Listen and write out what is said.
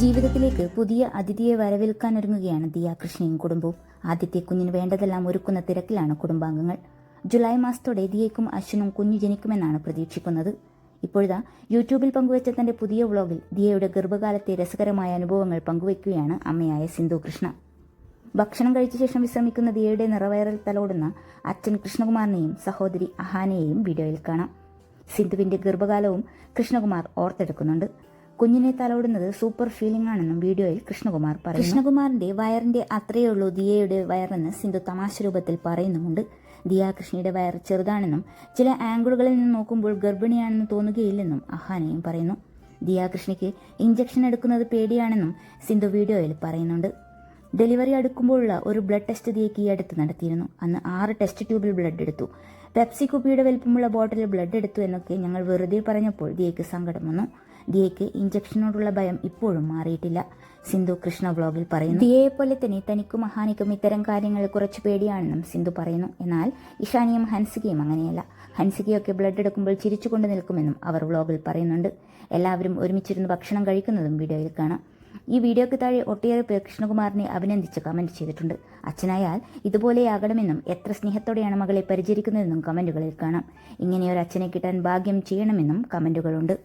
ജീവിതത്തിലേക്ക് പുതിയ അതിഥിയെ വരവേൽക്കാനൊരുങ്ങുകയാണ് ദിയ കൃഷ്ണയും കുടുംബവും. ആദ്യത്തെ കുഞ്ഞിന് വേണ്ടതെല്ലാം ഒരുക്കുന്ന തിരക്കിലാണ് കുടുംബാംഗങ്ങൾ. ജൂലൈ മാസത്തോടെ ദിയയ്ക്കും അശ്വിനും കുഞ്ഞു ജനിക്കുമെന്നാണ് പ്രതീക്ഷിക്കുന്നത്. ഇപ്പോഴാ യൂട്യൂബിൽ പങ്കുവച്ച തന്റെ പുതിയ വ്ളോഗിൽ ദിയയുടെ ഗർഭകാലത്തെ രസകരമായ അനുഭവങ്ങൾ പങ്കുവയ്ക്കുകയാണ് അമ്മയായ സിന്ധു കൃഷ്ണ. ഭക്ഷണം കഴിച്ച ശേഷം വിശ്രമിക്കുന്ന ദിയയുടെ നിറവയറിൽ തലോടുന്ന അച്ഛൻ കൃഷ്ണകുമാറിനെയും സഹോദരി അഹാനയെയും വീഡിയോയിൽ കാണാം. സിന്ധുവിന്റെ ഗർഭകാലവും കൃഷ്ണകുമാർ ഓർത്തെടുക്കുന്നുണ്ട്. കുഞ്ഞിനെ തലോടുന്നത് സൂപ്പർ ഫീലിംഗ് ആണെന്നും വീഡിയോയിൽ കൃഷ്ണകുമാർ പറയും. കൃഷ്ണകുമാറിന്റെ വയറിന്റെ അത്രയേ ഉള്ളൂ ദിയയുടെ വയറെന്ന് സിന്ധു തമാശ രൂപത്തിൽ പറയുന്നുമുണ്ട്. ദിയ കൃഷ്ണയുടെ വയർ ചെറുതാണെന്നും ചില ആംഗിളുകളിൽ നിന്ന് നോക്കുമ്പോൾ ഗർഭിണിയാണെന്ന് തോന്നുകയില്ലെന്നും അഹാനയും പറയുന്നു. ദിയ കൃഷ്ണയ്ക്ക് ഇഞ്ചക്ഷൻ എടുക്കുന്നത് പേടിയാണെന്നും സിന്ധു വീഡിയോയിൽ പറയുന്നുണ്ട്. ഡെലിവറി അടുക്കുമ്പോഴുള്ള ഒരു ബ്ലഡ് ടെസ്റ്റ് ദിയയ്ക്ക് ഈ അടുത്ത് നടത്തിയിരുന്നു. അന്ന് 6 ടെസ്റ്റ് ട്യൂബിൽ ബ്ലഡ് എടുത്തു. പെപ്സി കുപ്പിയുടെ വലിപ്പമുള്ള ബോട്ടിലിൽ ബ്ലഡ് എടുത്തു എന്നൊക്കെ ഞങ്ങൾ വെറുതെ പറഞ്ഞപ്പോൾ ദിയയ്ക്ക് സങ്കടം വന്നു. ദിയയ്ക്ക് ഇഞ്ചക്ഷനോടുള്ള ഭയം ഇപ്പോഴും മാറിയിട്ടില്ല. സിന്ധു കൃഷ്ണ വ്ളോഗിൽ പറയുന്നു. ദിയയെ പോലെ തന്നെ തനിക്കും അഹാനിക്കും ഇത്തരം കാര്യങ്ങളിൽ കുറച്ച് പേടിയാണെന്നും സിന്ധു പറയുന്നു. എന്നാൽ ഇഷാനിയും ഹൻസികയും അങ്ങനെയല്ല. ഹൻസികയൊക്കെ ബ്ലഡ് എടുക്കുമ്പോൾ ചിരിച്ചുകൊണ്ട് നിൽക്കുമെന്നും അവർ വ്ളോഗിൽ പറയുന്നുണ്ട്. എല്ലാവരും ഒരുമിച്ചിരുന്ന് ഭക്ഷണം കഴിക്കുന്നതും വീഡിയോയിൽ കാണാം. ഈ വീഡിയോയ്ക്ക് താഴെ ഒട്ടേറെ പേർ കൃഷ്ണകുമാറിനെ അഭിനന്ദിച്ച് കമന്റ് ചെയ്തിട്ടുണ്ട്. അച്ഛനായാൽ ഇതുപോലെയാകണമെന്നും എത്ര സ്നേഹത്തോടെയാണ് മകളെ പരിചരിക്കുന്നതെന്നും കമന്റുകളിൽ കാണാം. ഇങ്ങനെയൊരു അച്ഛനെ കിട്ടാൻ ഭാഗ്യം ചെയ്യണമെന്നും കമന്റുകളുണ്ട്.